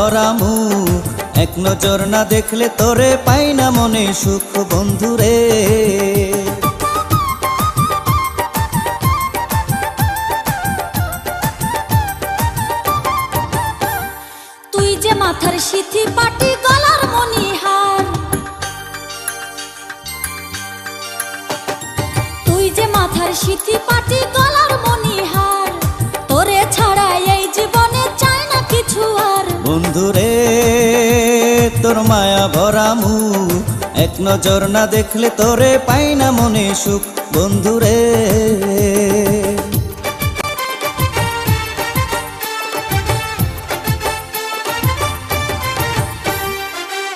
ভরা মুখ, এক নজর না দেখলে তোরে পাই না মনে সুখ বন্ধুরে। তুই যে মাথার সিথি পাটি গলার মণিহার, তুই যে মাথার সিথি পাটি গলার মণিহার, তোরে ছাড়া এই জীবনে চাই না কিছু আর। বন্ধুরে তোর মায়া ভরা মুখ, এক নজর না দেখলে তোরে পাই না মনে সুখ বন্ধুরে।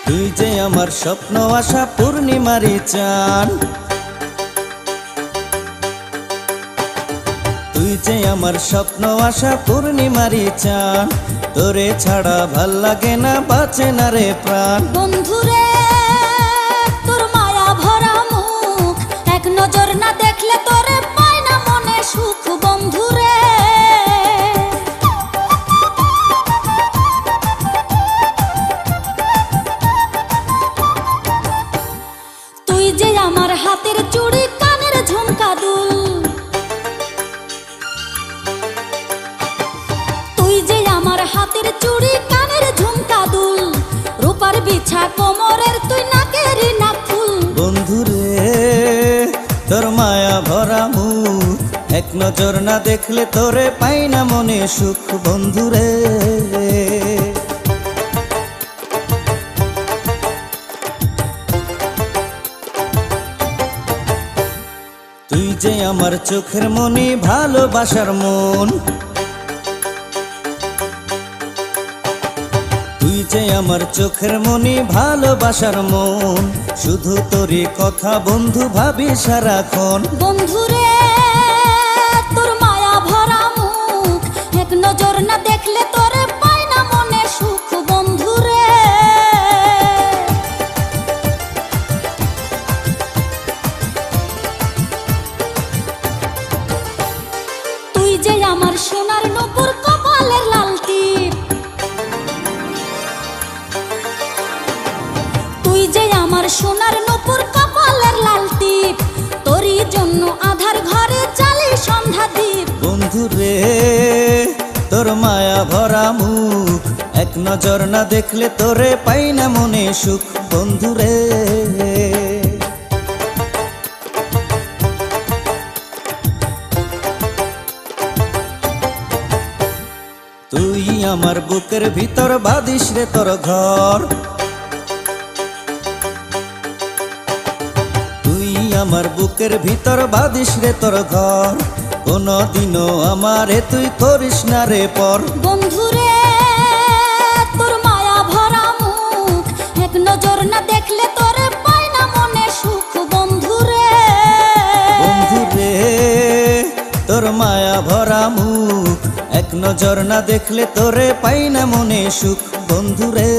তুই যে আমার স্বপ্ন আশা পূর্ণিমারি চান, তুই যে আমার স্বপ্ন আশা পূর্ণিমারি চান, তোরে ছাড়া ভাল লাগে না বাঁচে না রে প্রাণ। বন্ধুরে তোর মায়া ভরা মুখ, এক নজর না দেখলে তোরে পাই না মনে সুখ বন্ধুরে। তুই যে আমার হাতের চুড়ি কানের ঝুমকা দুল, তুই যে আমার হাতের চুড়ি কানের ঝুমকা দুল, রূপার বিছা কোমরের তুই নাকেরই নাক ফুল। বন্ধুরে তোর মায়া ভরা মুখ, এক নজর না দেখলে তোরে পাই না মনে সুখ বন্ধুরে। তুই যে আমার চোখের মনি ভালোবাসার মন, তুই যে আমার চোখের মনি ভালোবাসার মন, শুধু তোরই কথা বন্ধু ভাবি সারাক্ষণ। বন্ধুরে তোর মায়া ভরা মুখ, এক নজর না দেখলে তোরে পাই না মনে সুখ বন্ধুরে। তুই যে আমার সোনার নূপুর কপালের লাল টিপ, তুই যে আমার সোনার নূপুর কপালের লাল টিপ, তোরই জন্য আধার ঘরে জ্বালি সন্ধ্যা দ্বীপ। বন্ধুরে তোর মায়া ভরা মুখ, এক নজর না দেখলে তোরে পাই না মনে সুখ বন্ধুরে। তুই আমার বুকের ভিতর বাঁধিস রে তোর ঘর, তুই আমার বুকের ভিতর বাঁধিস রে তোর ঘর, কোনদিনও আমারে তুই করিস না রে পর। বন্ধুরে তোর মায়া ভরা মুখ, এক নজর না দেখলে তোরে পাই না মনে সুখ বন্ধুরে। বন্ধুরে তোর মায়া ভরা মুখ, এক নজর না দেখলে তোরে পাই না মনে সুখ বন্ধুরে।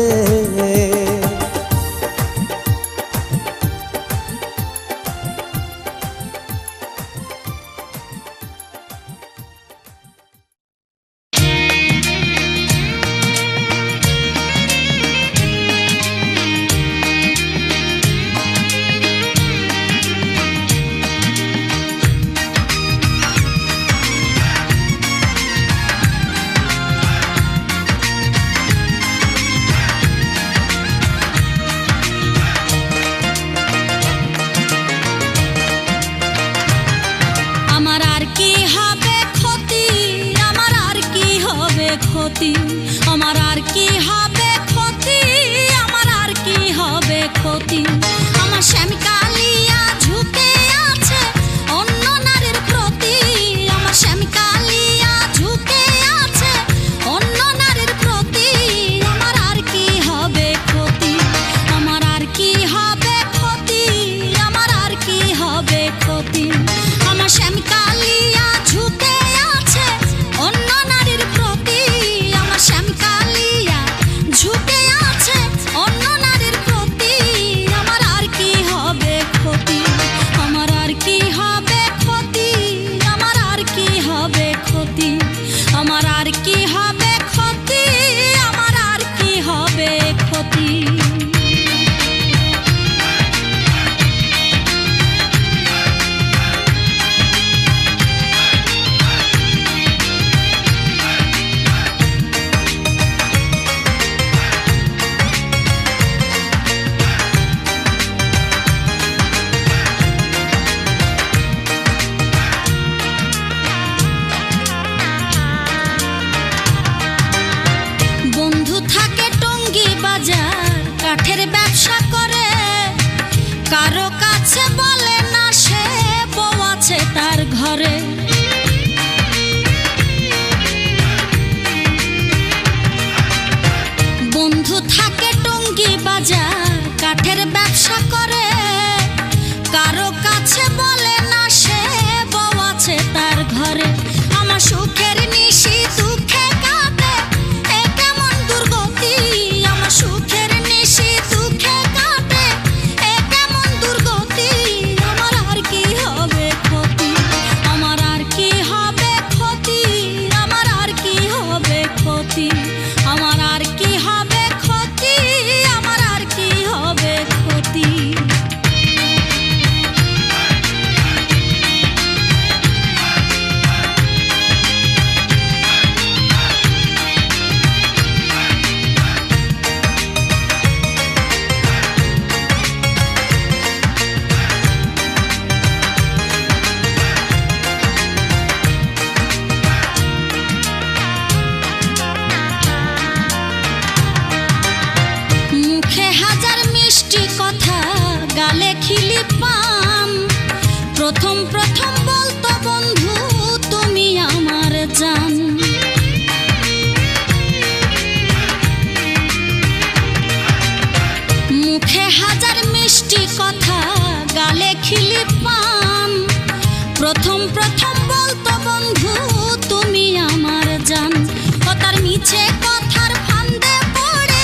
মিছে কথার ফান্দে পড়ে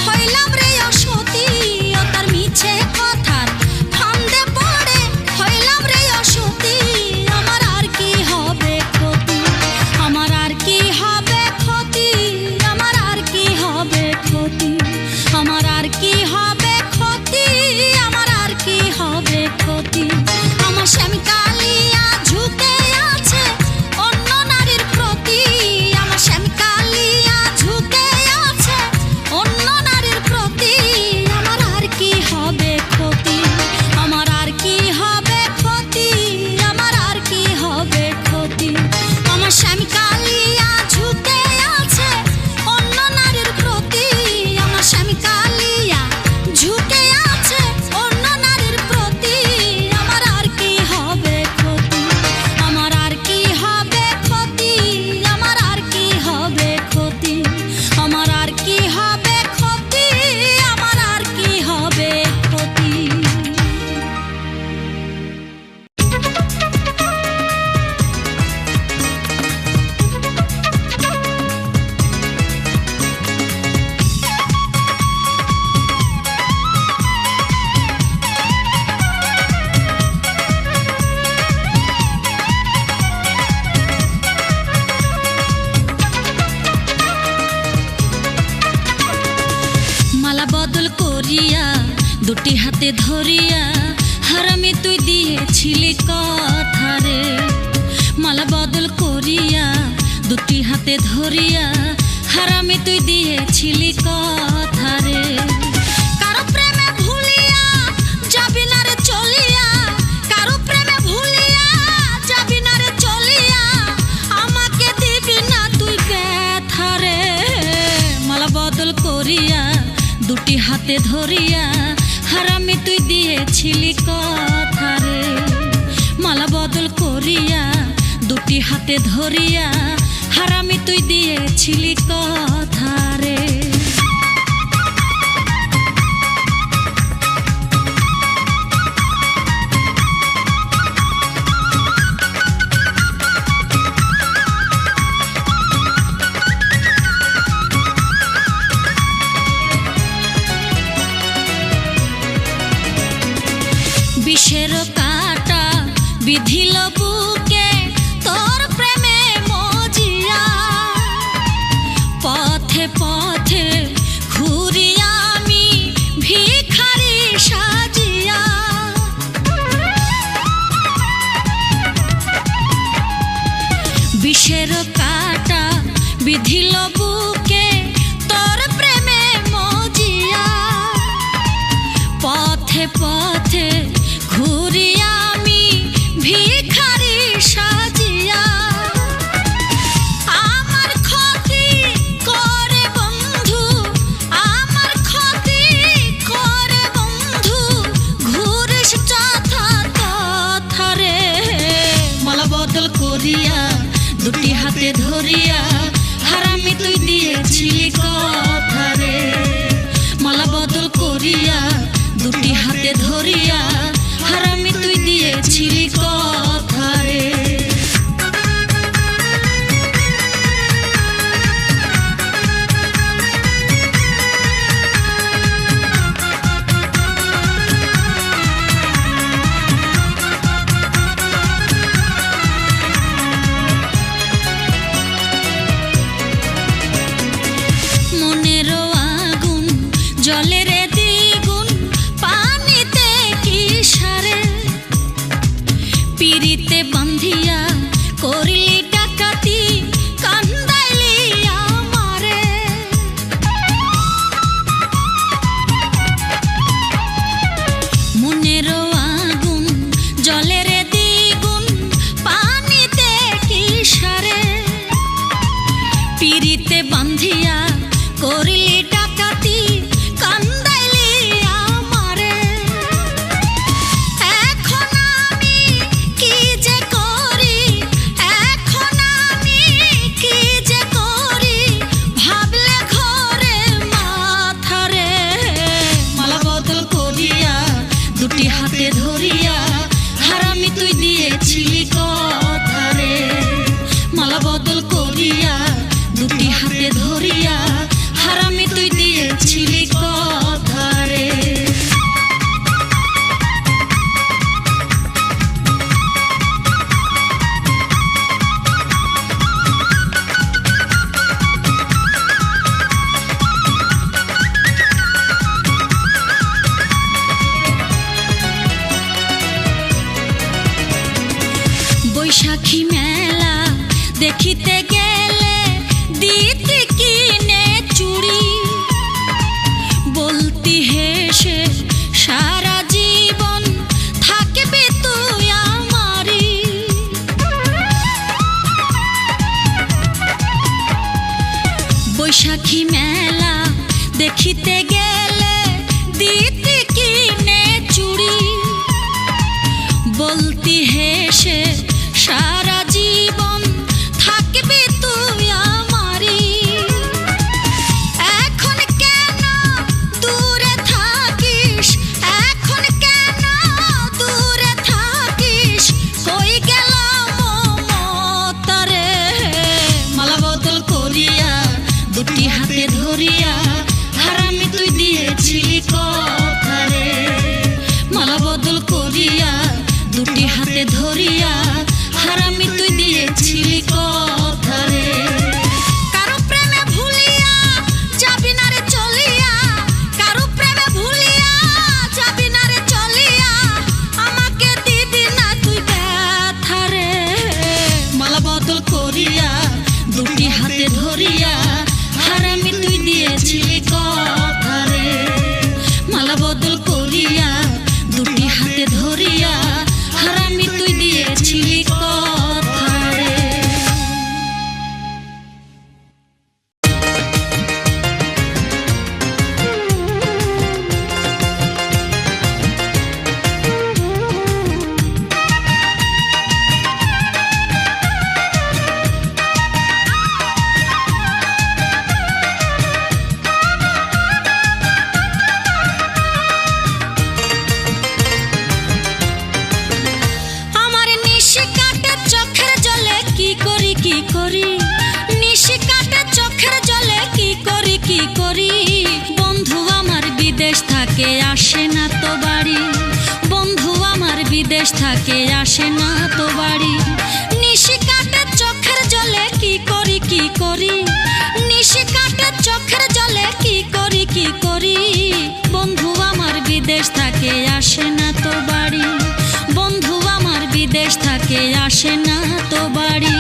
হইলাম রে অসতী, ও তার মিছে কথার ফান্দে পড়ে হইলাম রে অসতী। আমার আর কি হবে ক্ষতি, আমার আর কি হবে ক্ষতি, আমার আর কি হবে ক্ষতি, আমার আর কি হবে ক্ষতি, আমার আর কি হবে ক্ষতি। আমার স্বামী কালিয়া ঝুঁকে আছে অন্য নারীর প্রতি, আমার স্বামী কালিয়া ঝুঁকে আছে অন্য নারীর প্রতি। আমার আর কি হবে ক্ষতি, আমার আর কি হবে ক্ষতি, আমার আর কি হবে ক্ষতি। আমার স্বামী কালিয়া ঝুঁকে আছে অন্য নারীর প্রতি, আমার স্বামী কালিয়া ঝুঁকে আছে অন্য নারীর প্রতি। আমার আর কি হবে ক্ষতি, আমার আর কি হবে ক্ষতি, আমার আর কি হবে ক্ষতি, আমার আর কি হবে ক্ষতি, আমার আর কি হবে ক্ষতি। মালা বদল করিয়া দুটি হাতে ধরিয়া হারামি তুই দিয়েছিলি কথা রে। মালা বদল করিয়া দুটি হাতে ধরিয়া হারামি তুই দিয়েছিলি কথা রে। কারো প্রেমে ভুলিয়া যাবি না রে চলিয়া, কারো প্রেমে ভুলিয়া যাবি না রে চলিয়া, আমাকে দিবি না তুই ব্যথা রে। মালা বদল করিয়া দুটি হাতে ধরিয়া হারামি তুই দিয়েছিলি কথা রে। মালা বদল করিয়া দুটি হাতে ধরিয়া হারামি তুই দিয়েছিলি কথা রে। বিষের কাটা বিধিল বুকে তোর প্রেমে মজিয়া, পথে পথে ঘুরিয়া আমি ভিখারি সাজিয়া। বিষের কাটা বিধিল বুকে তোর প্রেমে মজিয়া, পথে পথে ঘুরিয়া আমি ভিখারি সাজিয়া। আমার ক্ষতি করে বন্ধু, আমার ক্ষতি করে বন্ধু, ঘুরিস যথা তথা রে। মালা বদল করিয়া দুটি হাতে ধরিয়া হারামি তুই দিয়েছিলি কথা রে। মালা বদল করিয়া দুটি হাতে ধরিয়া হারামি তুই দিয়েছিলি কথা রে। মনেরও আগুন জলের দ্বিগুণ পানিতে কি সারে, দেখিতে গেলে দিতে কিনে চুড়ি বলতি হেসে সারা জীবন থাকবে তুই আমারই বৈশাখী মেলা দেখিতে গেলে দিতে কিনে চুড়ি বলতি হেসে সারা জীবন থাকবে তুই আমারই এখন কেন দূরে থাকিস এখন কেন দূরে থাকিস কই গেল মমতারে মালা বদল করিয়া দুটি হাতে ধরিয়া হারামি তুই দিয়েছিলি কথা রে মালা বদল করিয়া দুটি হাতে ধরিয়া হারামি তুই দিয়েছিলি কথা রে কারো প্রেমে ভুলিয়া যাবি না রে চলিয়া কারো প্রেমে ভুলিয়া যাবি না রে চলিয়া আমাকে দিবি না তুই ব্যথা রে মালা বদল করিয়া দুটি হাতে ধরিয়া হারামি তুই দিয়েছিলি কথা রে মালা বদল করিয়া দুটি হাতে ধরিয়া হারামি তুই দিয়েছিলি কথা রে আমার নিশি কাটে চোখের জলে কি করি নিশি কাটে চোখের জলে কি করি বন্ধু আমার বিদেশ থাকে আসে না তো বাড়ি বন্ধু আমার বিদেশ থাকে আসে না তো বাড়ি নিশি কাটে চোখের জলে কি করি নিশি কাটে চোখের জলে কি করি বন্ধু আমার বিদেশ থাকে আসে না তো বাড়ি বন্ধু আমার বিদেশ থাকে আসে না তো বাড়ি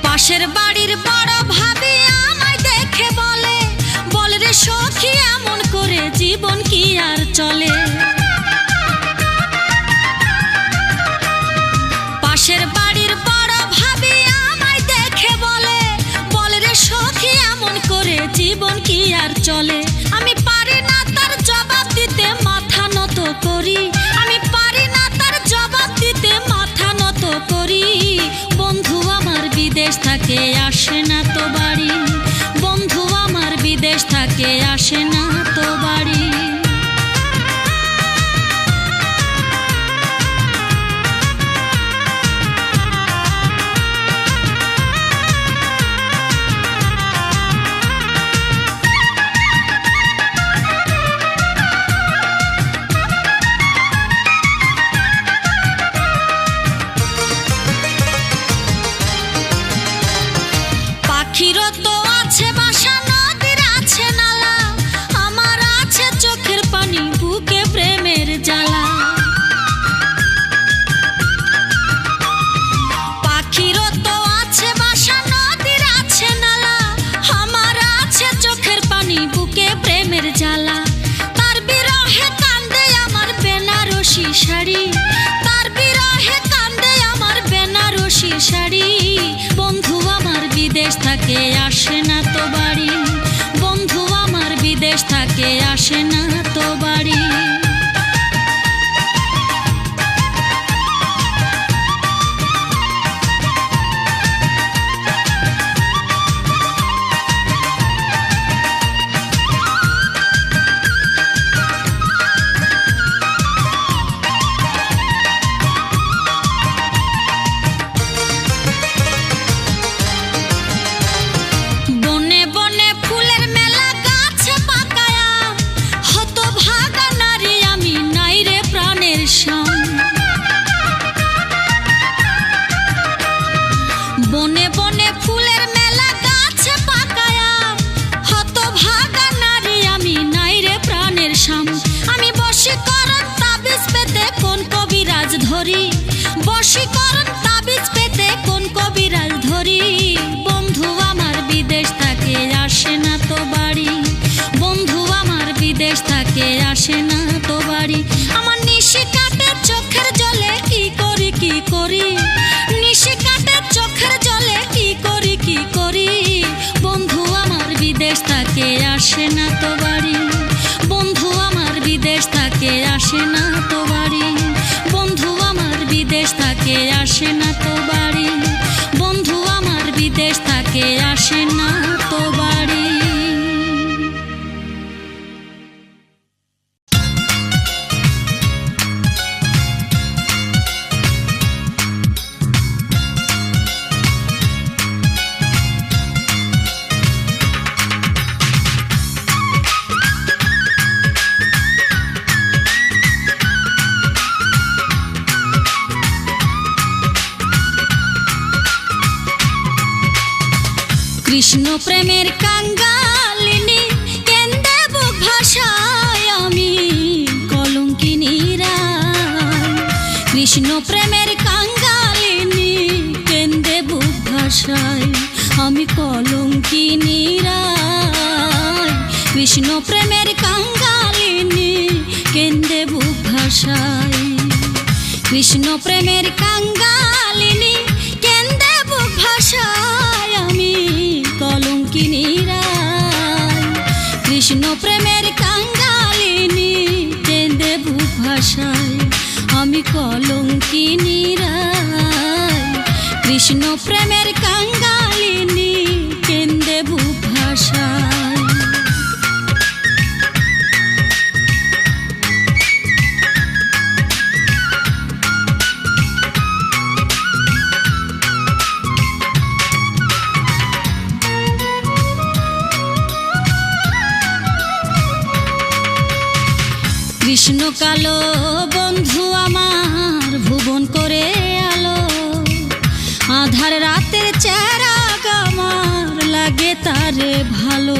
পাশের বাড়ির বড় ভাবি আমায় দেখে বলে রে সখী এমন করে জীবন কি আর চলে পাশের বাড়ির বড় ভাবি আমায় দেখে বলে রে সখী এমন করে জীবন কি আর চলে আমি পারি না তার জবাব দিতে মাথা নত করি আমি পারি না তার জবাব দিতে মাথা নত করি বন্ধু আমার বিদেশ থাকে আসে না তো বাড়ি বন্ধু আমার বিদেশ থাকে আসে না তো বাড়ি পাখিরও তো আছে বাসা নদীর আছে নালা আমার আছে চোখের পানি বুকে প্রেমের জ্বালা পাখিরও তো আছে বাসা নদীর আছে নালা আমার আছে চোখের পানি বুকে প্রেমের জ্বালা তার বিরহে কান্দে আমার বেনারসি শাড়ি তার বিরহে কান্দে আমার বেনারসি শাড়ি বন্ধু আমার বিদেশ থাকে আসে না তো বাড়ি বন্ধু আমার বিদেশ থাকে আসে না তো বাড়ি বনে বনে ফুলের মেলা গাছে পাকায়া বিদেশ থাকে আসে না তো বাড়ি। আমার নিশি কাটে চোখের জলে কি করি কি করি, নিশি কাটে চোখের জলে কি করি কি করি। বন্ধু আমার বিদেশ থাকে আসে না তো বাড়ি, বন্ধু আমার বিদেশ থাকে আসে না তো বাড়ি, বন্ধু আমার বিদেশ থাকে আসে না তো বাড়ি, বন্ধু আমার বিদেশ থাকে আসে না তো বাড়ি। কৃষ্ণ প্রেমের কাঙ্গালিনী কেন্দে বুক ভাষায় আমি কলঙ্কিনী রায়। কৃষ্ণ প্রেমের কাঙ্গালিনী কেন্দে বুক ভাষায় আমি কলঙ্কিনী রায়। কৃষ্ণ প্রেমের কাঙ্গালিনী কেন্দে বুক ভাষায়, কৃষ্ণ প্রেমের কাঙ্গালিনী কেন্দে বুক ভাষায় আমি কলঙ্কিনী রায়। কৃষ্ণ প্রেমের কাঙ্গালিনী কেন্দে বুক ভাষায় আমি কলঙ্কিনী রায়। কৃষ্ণ প্রেমের কাঙ্গালিনী কেন্দে বুক ভাষায়। কৃষ্ণ কালো বন্ধু আমার ভুবন করে আলো, আধার রাতের চেরাগ আমার লাগে তারে ভালো।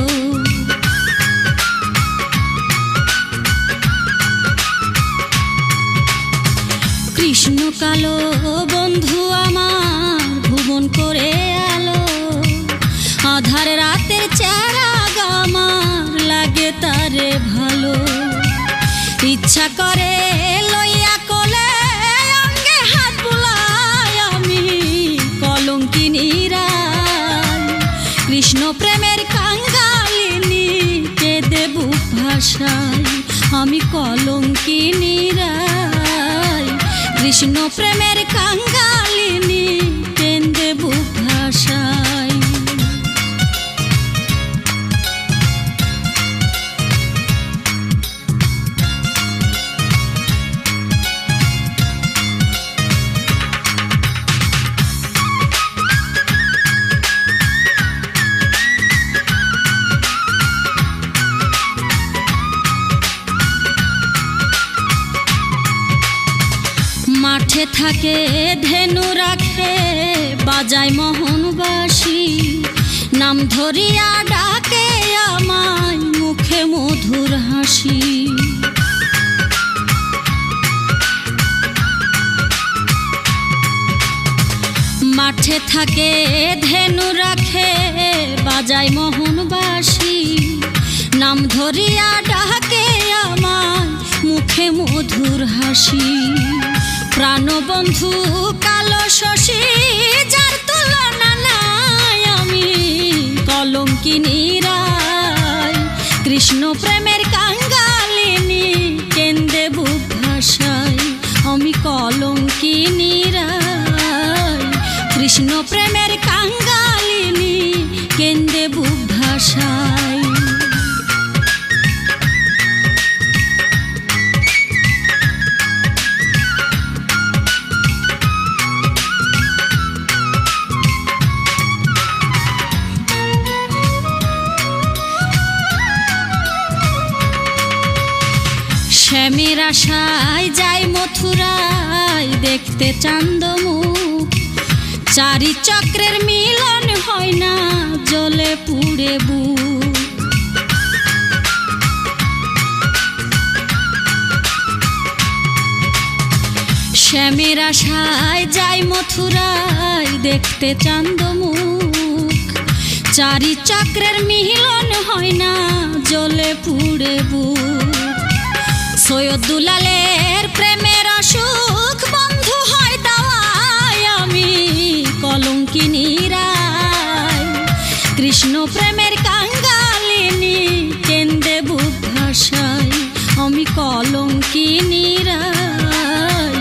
কৃষ্ণ কালো বন্ধু আমার ভুবন করে আলো, আধার রাতের চেরাগ আমার লাগে তারে ভালো। ইচ্ছা করে লইয়া কোলে অঙ্গে হাত বুলাই আমি কলঙ্কিনী রায়। কৃষ্ণ প্রেমের কাঙ্গালিনী কেঁদে বুক ভাষায় আমি কলঙ্কিনী রায়। কৃষ্ণ প্রেমের কাঙ্গালিনী কেঁদে বুক ভাষায়। মাঠে থাকে ধেনু রাখে বাজায় মোহনবাসী, নাম ধরিয়া ডাকে আমায় মুখে মধুর হাসি। মাঠে থাকে ধেনু রাখে বাজায় মোহনবাসী, নাম ধরিয়া ডাকে আমায় মুখে মধুর হাসি। প্রাণবন্ধু কালো শশী যার তুলনা নাই আমি কলঙ্কিনী রায়। কৃষ্ণ প্রেমের কাঙ্গালিনী কেন্দে বুক ভাষায় আমি কলঙ্কিনী রায়। কৃষ্ণ প্রেমের কাঙ্গালিনী কেন্দে বুক ভাষায়। শ্যামের আশায় যাই মথুরায় দেখতে চান্দমুখ, চারি চক্রের মিলন হয় না জ্বলে পুড়ে বুক। শ্যামের আশায় যাই মথুরায় দেখতে চান্দমুখ, চারি চক্রের মিলন হয় না, জ্বলে পুড়ে বুক। সৈয়দ দুলালের প্রেমের অসুখ বন্ধু হয় দাওয়ায়, আমি কলঙ্কিনী রায়। কৃষ্ণ প্রেমের কাঙ্গালিনী কেন্দে বুক ভাষায়, আমি কলঙ্কিনী রায়।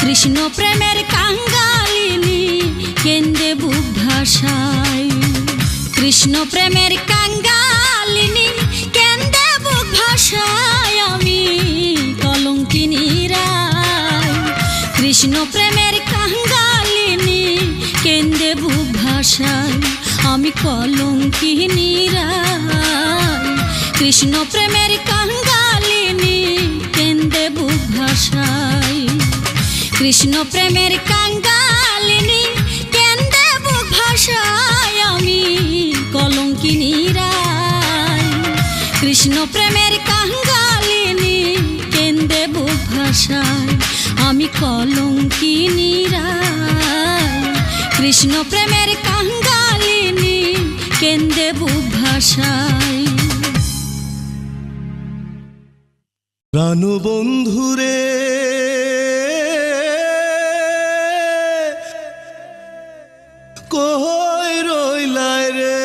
কৃষ্ণ প্রেমের কাঙ্গালিনী কেন্দে বুক ভাষায়। কৃষ্ণ প্রেমের কাঙ্গালিনী কেন্দে বুক ভাষায়, আমি কলঙ্কিনী রায়। কৃষ্ণ প্রেমের কাঙ্গালিনী কেন্দে বুক ভাষায়, আমি কলঙ্কিনী রায়। কৃষ্ণ প্রেমের কাঙ্গালিনী কেন্দে বুক ভাষায়। কৃষ্ণ প্রেমের কাঙ্গালিনী কেন্দে বুক ভাষায়, আমি কলঙ্কিনী রায়। কৃষ্ণ প্রেমের কাঙ্গালিনী কেন্দে বুক ভাষায়, আমি কলঙ্কিনী রায়। কৃষ্ণ প্রেমের কাঙ্গালিনী কেন্দে বুক ভাষায়। প্রাণবন্ধুরে কই রইলাই রে,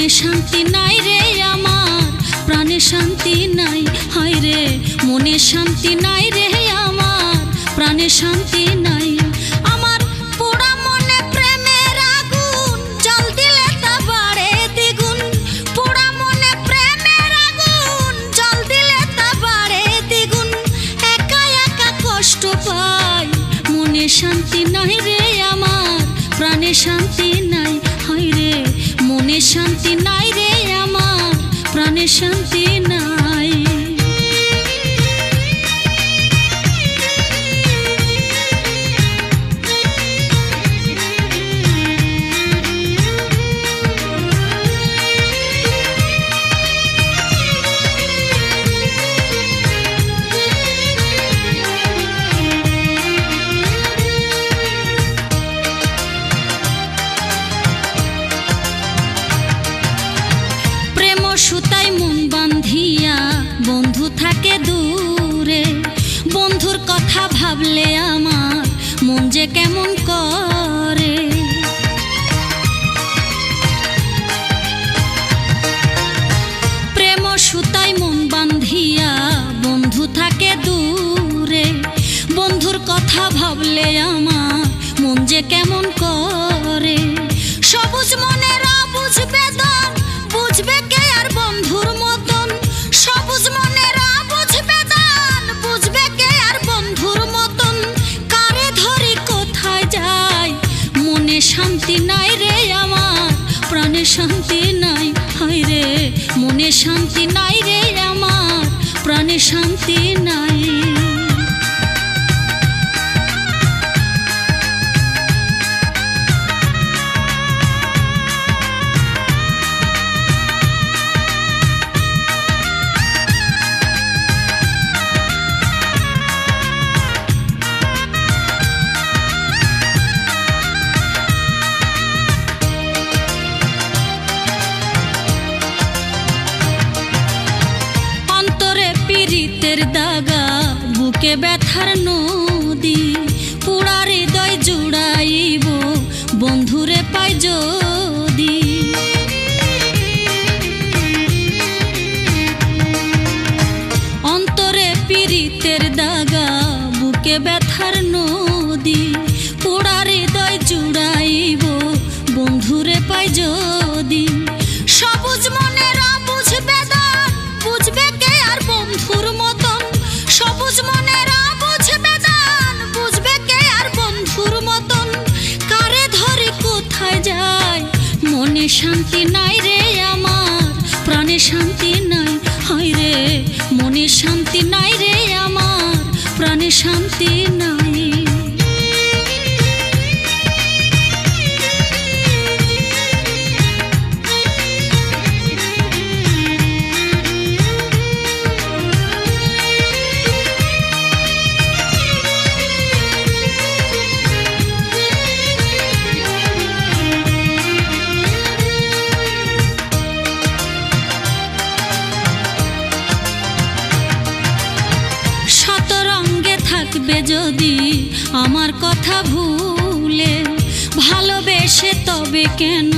মনে শান্তি নাই রে আমার, প্রাণে শান্তি নাই। হায় রে মনে শান্তি নাই রে আমার, প্রাণে শান্তি নাই। আমার পোড়া মনে প্রেমের আগুন, জল দিলে তা বাড়ে দ্বিগুণ। পোড়া মনে প্রেমের আগুন, জল দিলে তা বাড়ে দ্বিগুণ। একা একা কষ্ট পাই, মনে শান্তি নাই রে আমার, প্রাণে শান্তি নাই। হায় রে মনে শান্তি নাই রে আমার, প্রাণে শান্তি নাই। সুতায় মন বাঁধিয়া বন্ধু থাকে দূরে, বন্ধুর কথা ভাবলে আমার মন যে কেমন করে। প্রেম সুতায় মন বাঁধিয়া বন্ধু থাকে দূরে, বন্ধুর কথা ভাবলে আমার মন যে কেমন করে। সবুজ মনের অবুঝ বেদন, বুঝবে কে আর বন্ধুর মতন। সবুজ মনের অবুঝ বেদন, বুঝবে কে আর বন্ধুর মতন। কারে ধরি কোথায় যাই, মনে শান্তি নাই রে আমার, প্রাণে শান্তি নাই। হায় রে মনে শান্তি নাই রে আমার, প্রাণে শান্তি নাই। পীড়িতের দাগা, বুকে ব্যথার নদী, পোড়া হৃদয় জুড়াইব বন্ধুরে পাই যদি। অন্তরে পীড়িতের দাগা, বুকে ব্যথার নদী, পোড়া হৃদয় জুড়াইব বন্ধুরে পাই যদি। সবুজ মনের অবুঝ বেদন, বুঝবে কে আর বন্ধুর মতন। সবুজ মনের অবুঝ বেদন, বুঝবে কে আর বন্ধুর মতন। কারে ধরে কোথায় যাই, মনে শান্তি নাই রে আমার, প্রাণে শান্তি নাই। হায় রে মনে শান্তি নাই রে আমার, প্রাণে শান্তি নাই। থাকবে যদি আমার কথা ভুলে, ভালোবেসে তবে কেন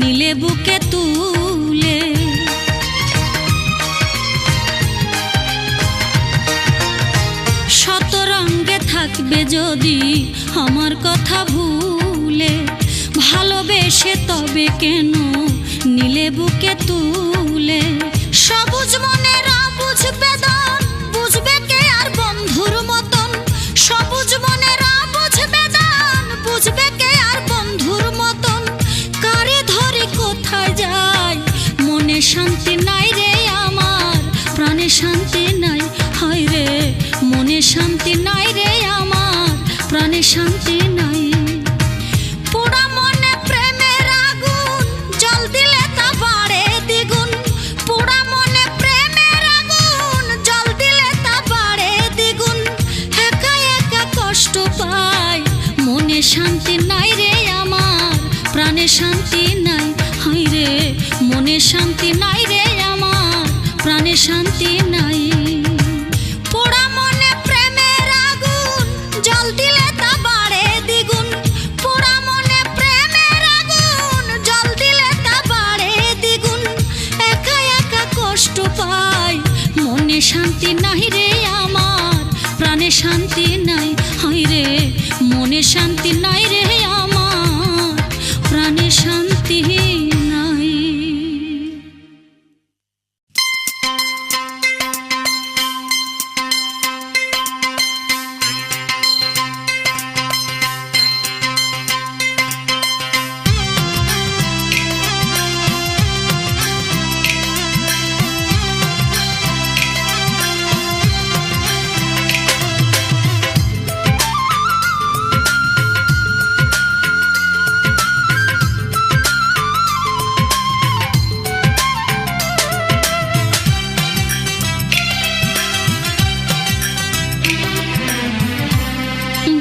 নিলে বুকে তুলে। শত রঙে থাকবে যদি আমার কথা ভুলে, ভালোবেসে তবে কেন নিলে বুকে তুলে। সবুজ মনের অবুঝ বেদন, বুঝবে কে আর বন্ধুর মতন। সবুজ মনের অবুঝ বেদন, বুঝবে কে আর বন্ধুর মতন। কারে ধরে কোথায় যাই, মনে শান্তি নাই রে আমার, প্রাণে শান্তি নাই। হায় রে মনে শান্তি নাই রে আমার, প্রাণে শান্তি নাই। পোড়া মনে প্রেমের আগুন, জল দিলে তা বাড়ে দ্বিগুণ। পোড়া মনে প্রেমের আগুন, জল দিলে তা বাড়ে দ্বিগুণ। একা একা কষ্ট পাই, মনে শান্তি নাই রে আমার, প্রাণে শান্তি নাই। হায় রে মনে শান্তি নাই রে আমার, প্রাণে শান্তি নাই। পোড়া মনে প্রেমের আগুন, জল দিলে তা বাড়ে দ্বিগুণ। পোড়া মনে প্রেমের আগুন, জল দিলে তা বাড়ে শান্তি নাই রে আমার প্রাণে শান্তি নাই, হায় রে মনে শান্তি নাই রে আমার প্রাণে শান্তি নাই।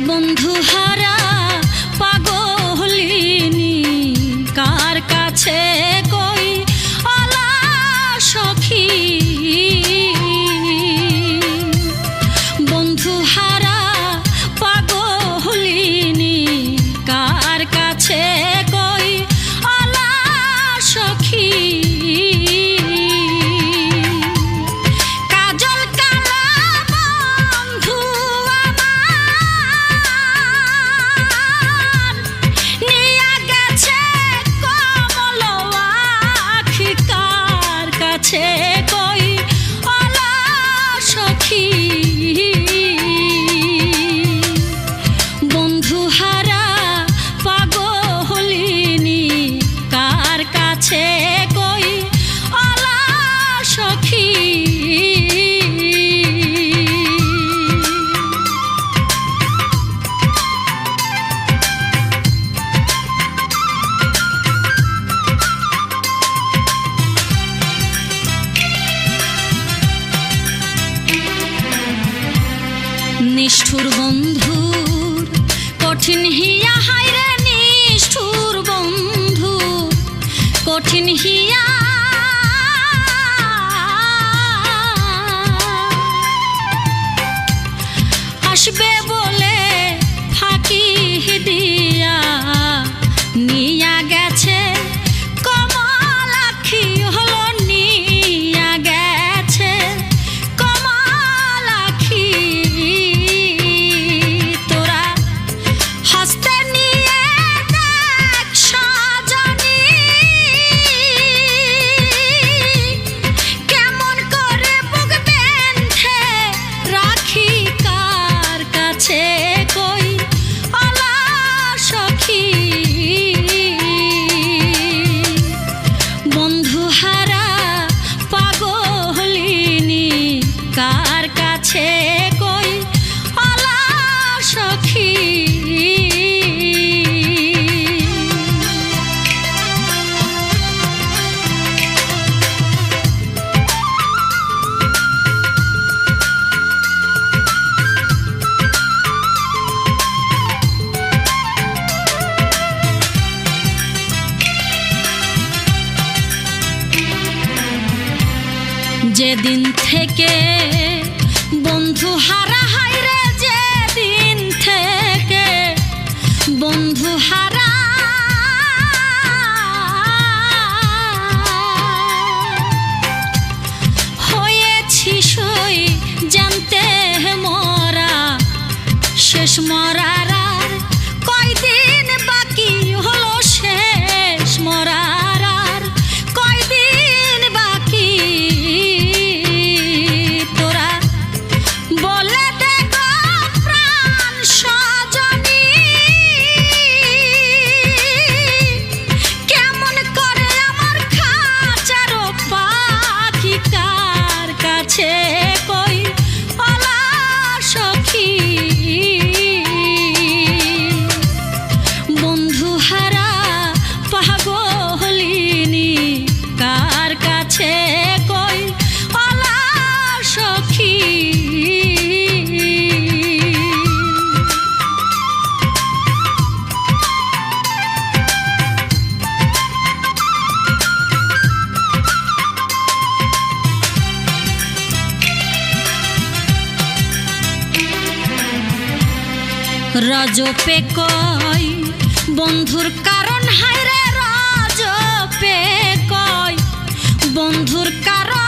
বন্ধু হারা পাগলিনী কার কাছে কই আলা সখী, বন্ধু হারা পাগলিনী কার কাছে কই আলা সখী। কাজল কালা বন্ধু আমার নিয়া গেছে কমল আখি কার কাছে কই আলা সখী। বন্ধু হারা পাগলিনী কার কাছে কই আলা সখী। নিষ্ঠুর বন্ধুর কঠিন হিয়া, হায় রে নিষ্ঠুর বন্ধু কঠিন হিয়া। আসবে বলে ফাঁকি দিয়া নিয়া গেছে কমল আখি, হলো নিয়া গেছে কমল আখি। তোরা হস্তে নিয়ে দেখ সজনী কেমন করে বুক বেঁধে রাখি কার কাছে কই আলা সখী। বন্ধু হারা পাগলিনী কার কাছে কই আলা সখী। যেদিন থেকে বন্ধু হারা, হায় রে যেদিন থেকে বন্ধু হারা হয়েছি সই জানতে মরা শেষ মরার আর কয়দিন বাকি, হলো শেষ মরার আর কয়দিন বাকি। তোরা বলে দে গো প্রাণ সজনী কেমন করে আমার খাঁচার পাখি কার কাছে কই আলা সখী। বন্ধু হারা পাগলিনী কার কাছে কই আলা সখী। রজপে কয় বন্ধুর কারণ, হায় রে রজপে কয় বন্ধুর কারণ।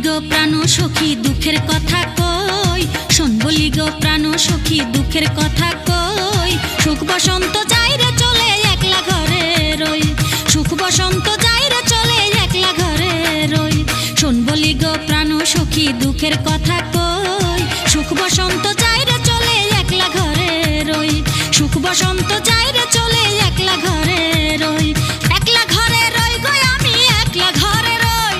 গো প্রাণ সখী দুঃখের কথা কই, শোন বলি গো প্রাণ সখী দুঃখের কথা কই। সুখ বসন্ত যাই রে চলে একলা ঘরে রই, সুখ বসন্ত যাই রে চলে একলা ঘরে রই। শোন বলি গো প্রাণ সখী দুঃখের কথা কই, সুখ বসন্ত যাই রে চলে একলা ঘরে রই, সুখ বসন্ত যাই রে চলে একলা ঘরে রই। একলা ঘরে রই গো আমি একলা ঘরে রই,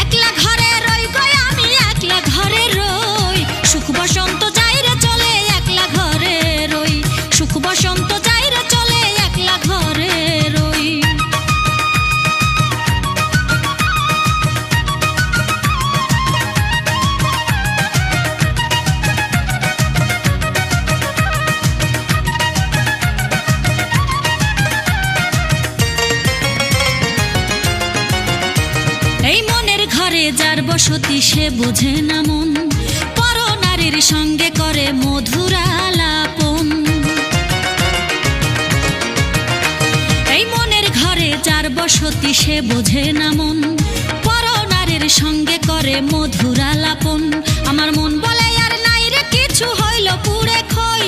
একলা ঘরে রই গো আমি একলা ঘরে রই। সুখ বসন্ত যাই রে চলে একলা ঘরে রই, সুখ বসন্ত যাই রে চলে একলা ঘরে রই। এই মনের ঘরে যার বসতি সে বোঝে না মন, পর নারীর সঙ্গে করে মধুর আলাপন। এই মনের ঘরে যার বসতি সে বোঝে না মন, পর নারীর সঙ্গে করে মধুর আলাপন। আমার মন বলে আর নাই রে কিছু হইল পুড়ে খই,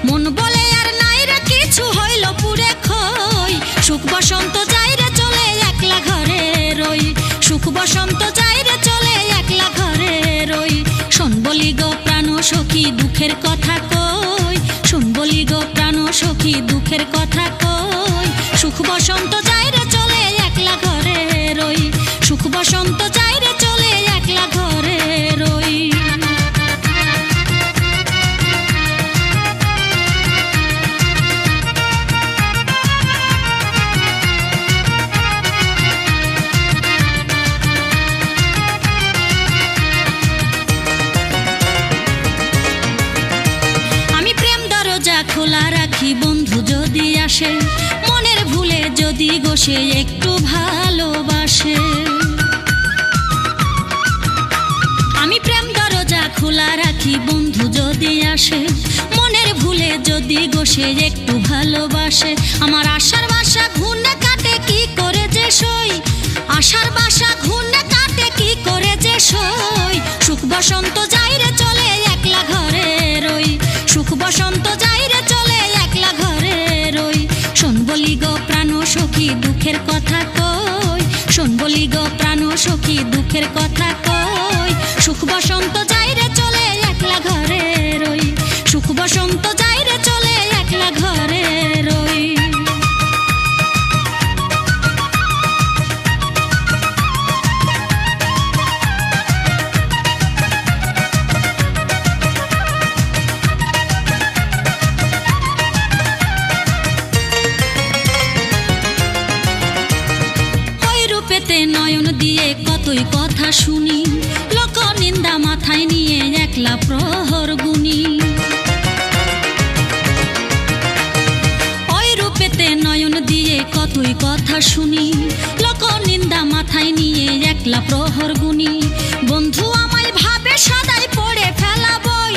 মন বলে আর নাই রে কিছু হইল পুড়ে খই। সুখ বসন্ত যাই রে চলে একলা ঘরে রই, সুখ বসন্ত যাই রে চলে একলা ঘরে রই। শোন বলি গো প্রাণ সখী দুঃখের কথা কই, শোন বলি গো প্রাণ সখী দুঃখের কথা কই। সুখ বসন্ত যাই রে চলে একলা ঘরে রই, সুখ বসন্ত যাই রে চলে একলা ঘরে রই। খোলা রাখি বন্ধু যদি আসে, মনের ভুলে যদি গোসে একটু ভালোবাসে। আমি প্রেম দরজা খোলা রাখি বন্ধু যদি আসে, মনের ভুলে যদি গোসে একটু ভালোবাসে। আমার আশার বাসা ঘুরে কাটে কি করে যে সই, আশার বাসা ঘুরে কাটে কি করে যে সই। সুখ বসন্ত যাই রে চলে একলা ঘরে রই, সুখ বসন্ত যাই রে চলে একলা ঘরে রই। শোন বলি গো প্রাণ সখী দুঃখের কথা কই, শোন বলি গো প্রাণ সখী দুঃখের কথা কই। সুখ বসন্ত যাই রে চলে একলা ঘরে রই, সুখ বসন্ত যাই রে চলে একলা ঘরে রই। নয়ন দিয়ে কতই কথা শুনি, লোক নিন্দা মাথায় নিয়ে একলা প্রহর গুনি। ওই রূপেতে নয়ন দিয়ে কতই কথা শুনি, লোক নিন্দা মাথায় নিয়ে একলা প্রহর গুনি। বন্ধু আমায় ভাবে সদাই পড়ে ফেলা বই,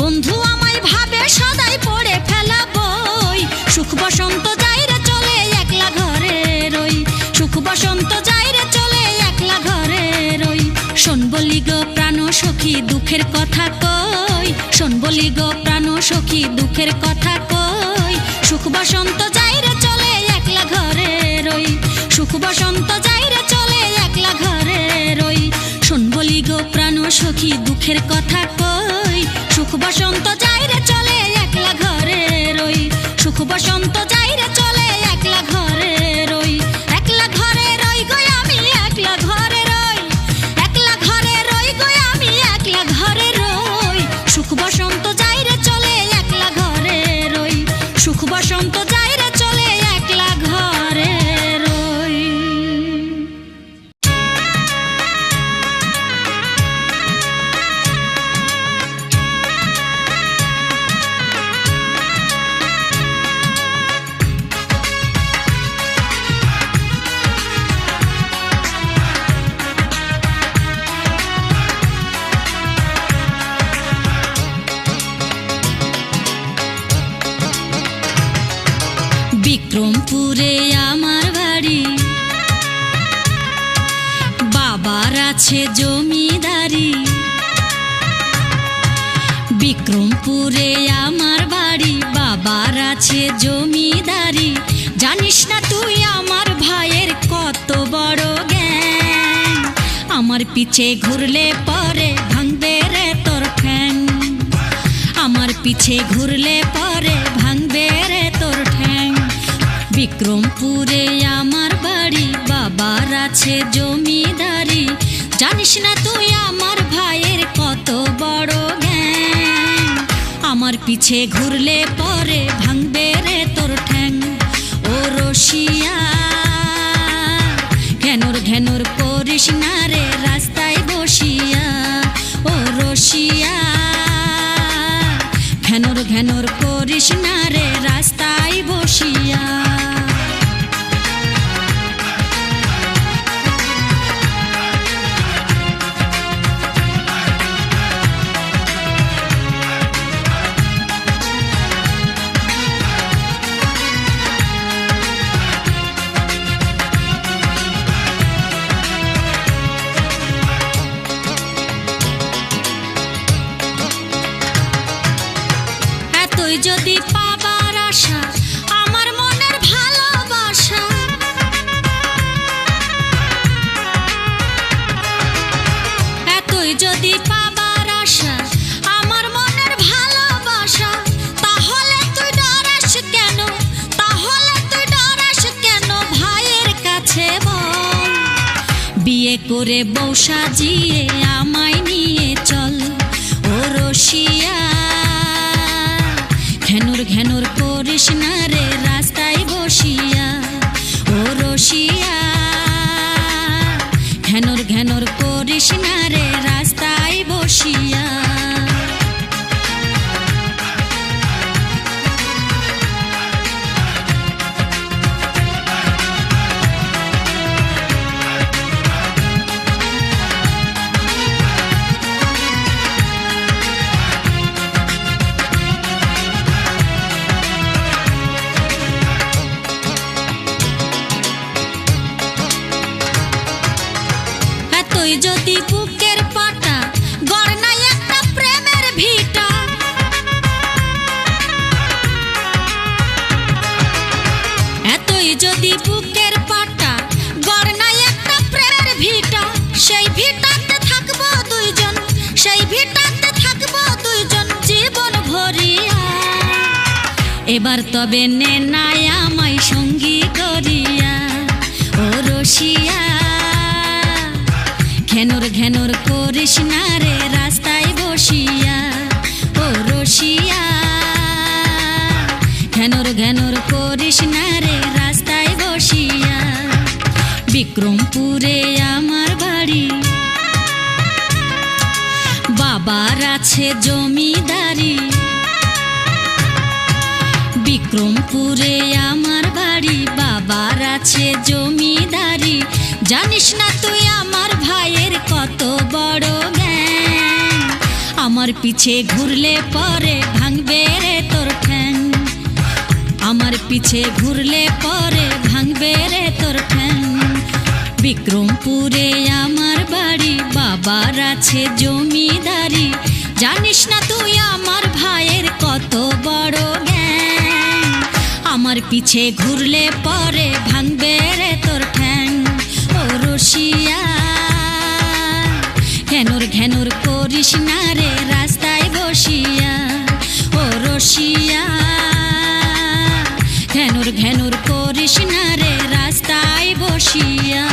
বন্ধু আমায় ভাবে সদাই পড়ে ফেলা বই। সুখ বসন্ত যাই রে চলে একলা ঘরে রই, সুখ বসন্ত যাই রে চলে একলা ঘরে রই। শোন বলি গো প্রাণ সখী দুঃখের কথা কই, শোন বলি গো প্রাণ সখী দুঃখের কথা কই। সুখ বসন্ত যাই রে চলে একলা ঘরে রই, সুখ বসন্ত যাই রে চলে একলা ঘরে রই। শোন বলি গো প্রাণ সখী দুঃখের কথা কই, সুখ বসন্ত যাই রে চলে একলা ঘরে রই, সুখ বসন্ত যাই রে চলে একলা ঘরে রই। একলা ঘরে রই গো আমি একলা ঘরে রই, একলা ঘরে রই গো আমি একলা ঘরে রই। সুখ বসন্ত যাই রে চলে একলা ঘরে রই, সুখ বসন্ত যাই রে চলে একলা ঘরে রই। বিক্রমপুরে আমার বাড়ি, বাবার আছে জমিদারি, বিক্রমপুরে আমার বাড়ি, বাবার আছে জমিদারি। জানিস না তুই আমার ভাইয়ের কত বড় জ্ঞান, আমার পিছে ঘুরলে পরে ভাঙবে রে তোর ঠ্যাং, আমার পিছে ঘুরলে পরে ভাঙবে রে তোর ঠ্যাং। বিক্রমপুরে আমার বাড়ি, বাবার আছে জমিদারি। জানিস না তুই আমার ভাইয়ের কত বড় জ্ঞান, আমার পিছে ঘুরলে পরে ভাঙবে রে তোর ঠ্যাং। ও রসিয়া ঘ্যানোর ঘ্যানোর করিস না রে রাস্তায় বসিয়া, ও রসিয়া ঘ্যানোর ঘ্যানোর করিস না রে রাস্তায় বসিয়া। তুই যদি পাবার আশা আমার মনের ভালোবাসা, তুই যদি পাবার আশা আমার মনের ভালোবাসা, তাহলে তুই ডরাস কেন, তাহলে তুই ডরাস কেন ভাইয়ের কাছে বল। বিয়ে করে বউ সাজিয়ে আমায় নিয়ে চল, ও রসিয়া ঘ্যানোর ঘ্যানোর করিস না রে রাস্তায় বসিয়া, ও রসিয়া ঘ্যানোর ঘ্যানোর করিস না রে রাস্তায় বসিয়া। তুই যদি বুকের পাটা গড় নাই একটা প্রেমের ভিটা, তুই যদি বুকের পাটা গড় নাই একটা প্রেমের ভিটা, সেই ভিটাতে থাকবো দুইজন, সেই ভিটাতে থাকবো দুইজন জীবন ভরিয়া। এবার তবে নে নাই আমায় সঙ্গী করিয়া, ও রসিয়া ঘ্যানোর ঘ্যানোর করিস না রে রাস্তায় বসিয়া, ও রসিয়া ঘ্যানোর ঘ্যানোর করিস না রে রাস্তায় বসিয়া। বিক্রমপুরে আমার বাড়ি, বাবার আছে জমিদারি। বিক্রমপুরে আমার বাড়ি, বাবার আছে জমিদারি। জানিস না তুই আমার ভাইয়ের কত বড় জ্ঞান, আমার পিছে ঘুরলে পরে ভাঙবে রে তোর ঠ্যাং, আমার পিছে ঘুরলে পরে ভাঙবে রে তোর ঠ্যাং। বিক্রমপুরে আমার বাড়ি, বাবার আছে জমিদারি। জানিস না তুই আমার ভাইয়ের কত বড় জ্ঞান, আমার পিছে ঘুরলে পরে ভাঙবে রে তোর ঠ্যাং। ও রসিয়া ঘ্যানোর ঘ্যানোর করিস না রে রাস্তায় বসিয়া, ও রসিয়া ঘ্যানোর ঘ্যানোর করিস না রে রাস্তায় বসিয়া।